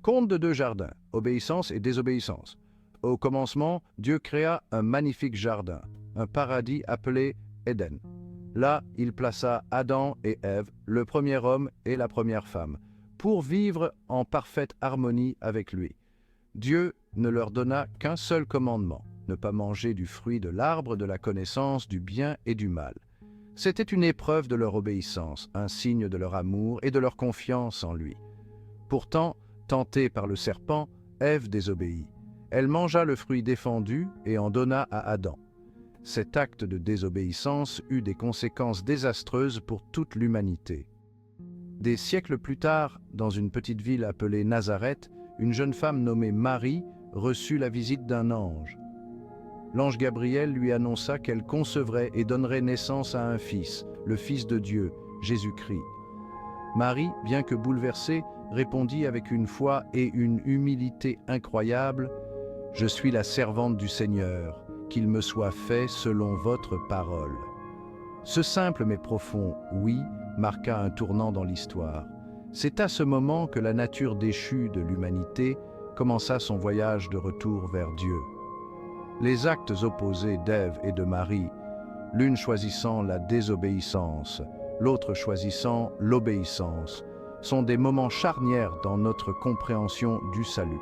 Conte de deux jardins, obéissance et désobéissance. Au commencement, Dieu créa un magnifique jardin, un paradis appelé Éden. Là, il plaça Adam et Ève, le premier homme et la première femme, pour vivre en parfaite harmonie avec lui. Dieu ne leur donna qu'un seul commandement, ne pas manger du fruit de l'arbre de la connaissance du bien et du mal. C'était une épreuve de leur obéissance, un signe de leur amour et de leur confiance en lui. Pourtant, tentée par le serpent, Ève désobéit. Elle mangea le fruit défendu et en donna à Adam. Cet acte de désobéissance eut des conséquences désastreuses pour toute l'humanité. Des siècles plus tard, dans une petite ville appelée Nazareth, une jeune femme nommée Marie reçut la visite d'un ange. L'ange Gabriel lui annonça qu'elle concevrait et donnerait naissance à un fils, le Fils de Dieu, Jésus-Christ. Marie, bien que bouleversée, répondit avec une foi et une humilité incroyables : « Je suis la servante du Seigneur, qu'il me soit fait selon votre parole. » Ce simple mais profond « oui » marqua un tournant dans l'histoire. C'est à ce moment que la nature déchue de l'humanité commença son voyage de retour vers Dieu. Les actes opposés d'Ève et de Marie, l'une choisissant la désobéissance, l'autre choisissant l'obéissance, sont des moments charnières dans notre compréhension du salut.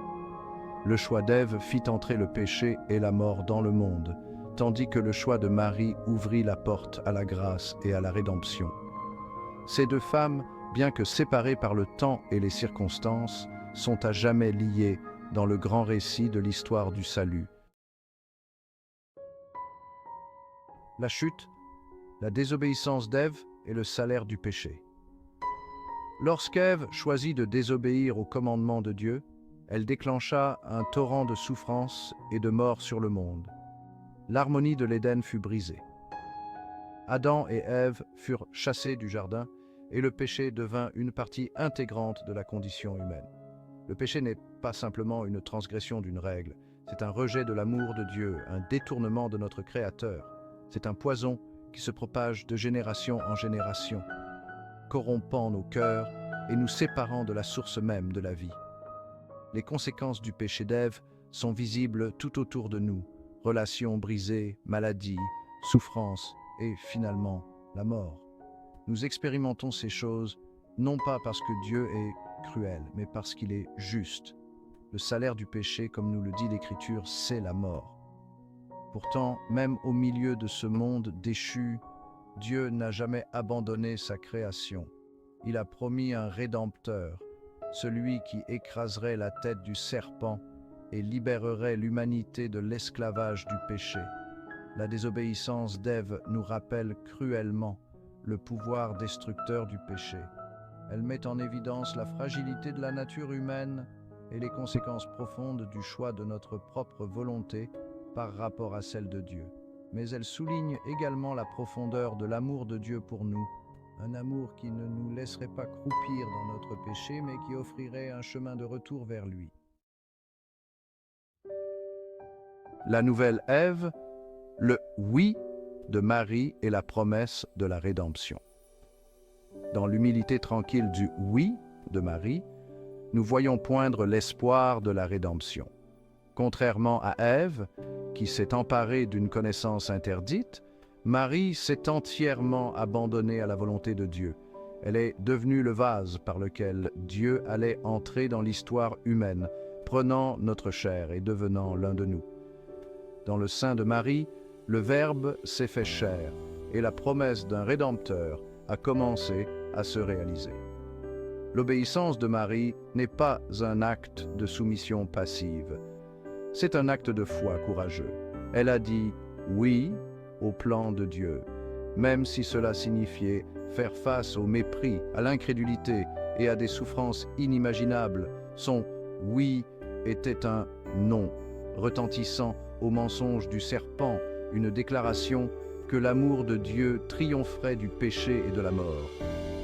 Le choix d'Ève fit entrer le péché et la mort dans le monde, tandis que le choix de Marie ouvrit la porte à la grâce et à la rédemption. Ces deux femmes, bien que séparées par le temps et les circonstances, sont à jamais liées dans le grand récit de l'histoire du salut. La chute, la désobéissance d'Ève est le salaire du péché. Lorsqu'Ève choisit de désobéir au commandement de Dieu, elle déclencha un torrent de souffrance et de mort sur le monde. L'harmonie de l'Éden fut brisée. Adam et Ève furent chassés du jardin et le péché devint une partie intégrante de la condition humaine. Le péché n'est pas simplement une transgression d'une règle, c'est un rejet de l'amour de Dieu, un détournement de notre Créateur. C'est un poison qui se propage de génération en génération, corrompant nos cœurs et nous séparant de la source même de la vie. Les conséquences du péché d'Ève sont visibles tout autour de nous, relations brisées, maladies, souffrances et finalement la mort. Nous expérimentons ces choses non pas parce que Dieu est cruel, mais parce qu'il est juste. Le salaire du péché, comme nous le dit l'Écriture, c'est la mort. Pourtant, même au milieu de ce monde déchu, Dieu n'a jamais abandonné sa création. Il a promis un Rédempteur, celui qui écraserait la tête du serpent et libérerait l'humanité de l'esclavage du péché. La désobéissance d'Ève nous rappelle cruellement le pouvoir destructeur du péché. Elle met en évidence la fragilité de la nature humaine et les conséquences profondes du choix de notre propre volonté par rapport à celle de Dieu. Mais elle souligne également la profondeur de l'amour de Dieu pour nous, un amour qui ne nous laisserait pas croupir dans notre péché, mais qui offrirait un chemin de retour vers lui. La nouvelle Ève, le « oui » de Marie et la promesse de la rédemption. Dans l'humilité tranquille du « oui » de Marie, nous voyons poindre l'espoir de la rédemption. Contrairement à Ève, qui s'est emparée d'une connaissance interdite, Marie s'est entièrement abandonnée à la volonté de Dieu. Elle est devenue le vase par lequel Dieu allait entrer dans l'histoire humaine, prenant notre chair et devenant l'un de nous. Dans le sein de Marie, le Verbe s'est fait chair et la promesse d'un Rédempteur a commencé à se réaliser. L'obéissance de Marie n'est pas un acte de soumission passive. C'est un acte de foi courageux. Elle a dit « oui » au plan de Dieu, même si cela signifiait faire face au mépris, à l'incrédulité et à des souffrances inimaginables. Son « oui » était un « non », retentissant au mensonge du serpent, une déclaration que l'amour de Dieu triompherait du péché et de la mort.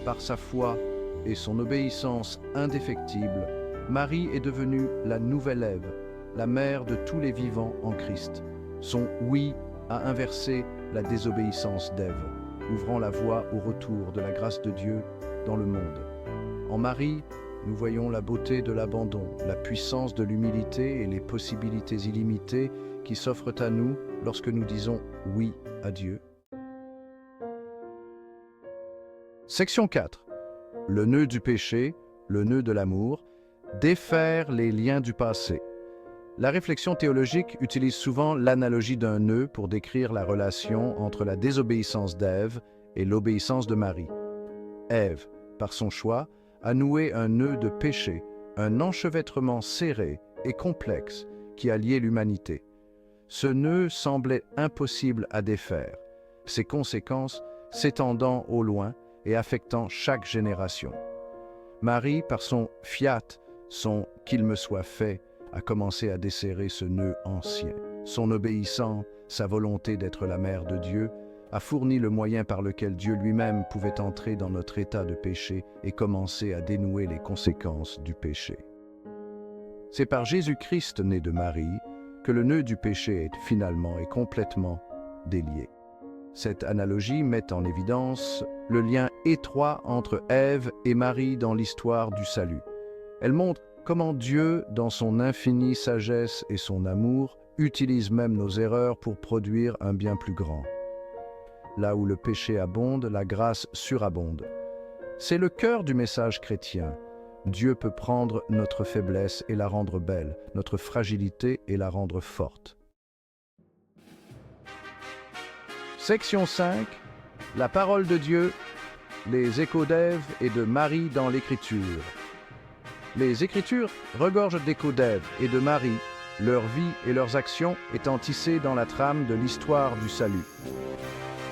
Par sa foi et son obéissance indéfectible, Marie est devenue la nouvelle Ève, la mère de tous les vivants en Christ. Son « oui » a inversé la désobéissance d'Ève, ouvrant la voie au retour de la grâce de Dieu dans le monde. En Marie, nous voyons la beauté de l'abandon, la puissance de l'humilité et les possibilités illimitées qui s'offrent à nous lorsque nous disons oui à Dieu. Section 4. Le nœud du péché, le nœud de l'amour, défaire les liens du passé. La réflexion théologique utilise souvent l'analogie d'un nœud pour décrire la relation entre la désobéissance d'Ève et l'obéissance de Marie. Ève, par son choix, a noué un nœud de péché, un enchevêtrement serré et complexe qui a lié l'humanité. Ce nœud semblait impossible à défaire, ses conséquences s'étendant au loin et affectant chaque génération. Marie, par son fiat, son « qu'il me soit fait », a commencé à desserrer ce nœud ancien. Son obéissance, sa volonté d'être la mère de Dieu, a fourni le moyen par lequel Dieu lui-même pouvait entrer dans notre état de péché et commencer à dénouer les conséquences du péché. C'est par Jésus-Christ né de Marie que le nœud du péché est finalement et complètement délié. Cette analogie met en évidence le lien étroit entre Ève et Marie dans l'histoire du salut. Elle montre comment Dieu, dans son infinie sagesse et son amour, utilise même nos erreurs pour produire un bien plus grand. Là où le péché abonde, la grâce surabonde. C'est le cœur du message chrétien. Dieu peut prendre notre faiblesse et la rendre belle, notre fragilité et la rendre forte. Section 5. La parole de Dieu, les échos d'Ève et de Marie dans l'Écriture. Les Écritures regorgent d'échos d'Ève et de Marie, leur vie et leurs actions étant tissées dans la trame de l'histoire du salut.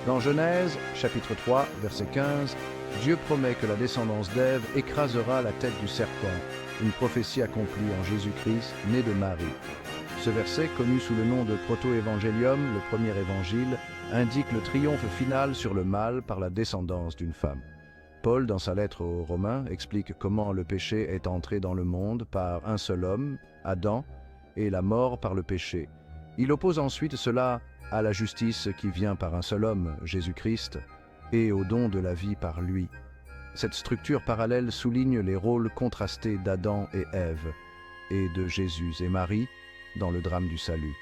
Dans Genèse, chapitre 3, verset 15, Dieu promet que la descendance d'Ève écrasera la tête du serpent, une prophétie accomplie en Jésus-Christ, né de Marie. Ce verset, connu sous le nom de Proto-évangélium, le premier évangile, indique le triomphe final sur le mal par la descendance d'une femme. Paul, dans sa lettre aux Romains, explique comment le péché est entré dans le monde par un seul homme, Adam, et la mort par le péché. Il oppose ensuite cela à la justice qui vient par un seul homme, Jésus-Christ, et au don de la vie par lui. Cette structure parallèle souligne les rôles contrastés d'Adam et Ève, et de Jésus et Marie dans le drame du salut.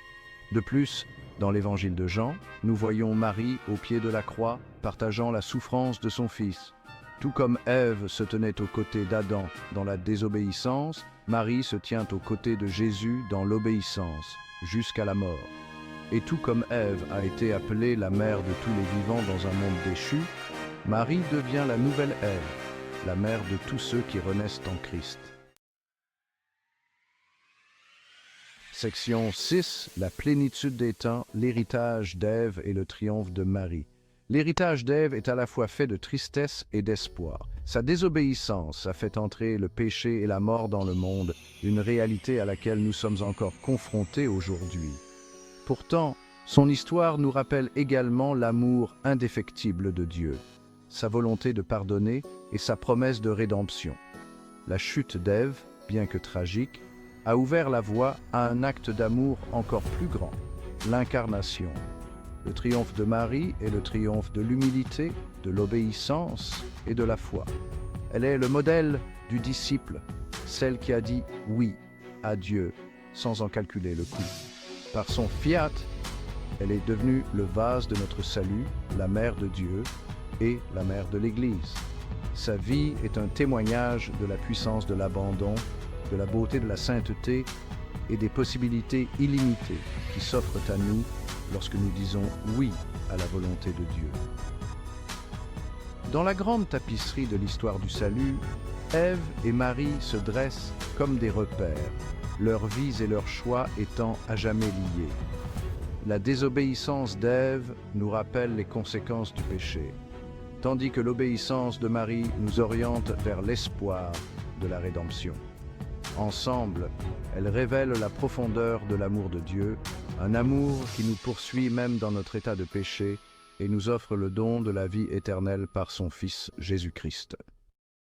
De plus, dans l'évangile de Jean, nous voyons Marie au pied de la croix, partageant la souffrance de son fils. Tout comme Ève se tenait aux côtés d'Adam dans la désobéissance, Marie se tient aux côtés de Jésus dans l'obéissance, jusqu'à la mort. Et tout comme Ève a été appelée la mère de tous les vivants dans un monde déchu, Marie devient la nouvelle Ève, la mère de tous ceux qui renaissent en Christ. Section 6. La plénitude des temps, l'héritage d'Ève et le triomphe de Marie. L'héritage d'Ève est à la fois fait de tristesse et d'espoir. Sa désobéissance a fait entrer le péché et la mort dans le monde, une réalité à laquelle nous sommes encore confrontés aujourd'hui. Pourtant, son histoire nous rappelle également l'amour indéfectible de Dieu, sa volonté de pardonner et sa promesse de rédemption. La chute d'Ève, bien que tragique, a ouvert la voie à un acte d'amour encore plus grand, l'incarnation. Le triomphe de Marie est le triomphe de l'humilité, de l'obéissance et de la foi. Elle est le modèle du disciple, celle qui a dit oui à Dieu sans en calculer le coût. Par son fiat, elle est devenue le vase de notre salut, la mère de Dieu et la mère de l'Église. Sa vie est un témoignage de la puissance de l'abandon, de la beauté de la sainteté et des possibilités illimitées qui s'offrent à nous lorsque nous disons oui à la volonté de Dieu. Dans la grande tapisserie de l'histoire du salut, Ève et Marie se dressent comme des repères, leurs vies et leurs choix étant à jamais liés. La désobéissance d'Ève nous rappelle les conséquences du péché, tandis que l'obéissance de Marie nous oriente vers l'espoir de la rédemption. Ensemble, elles révèlent la profondeur de l'amour de Dieu, un amour qui nous poursuit même dans notre état de péché et nous offre le don de la vie éternelle par son Fils Jésus-Christ.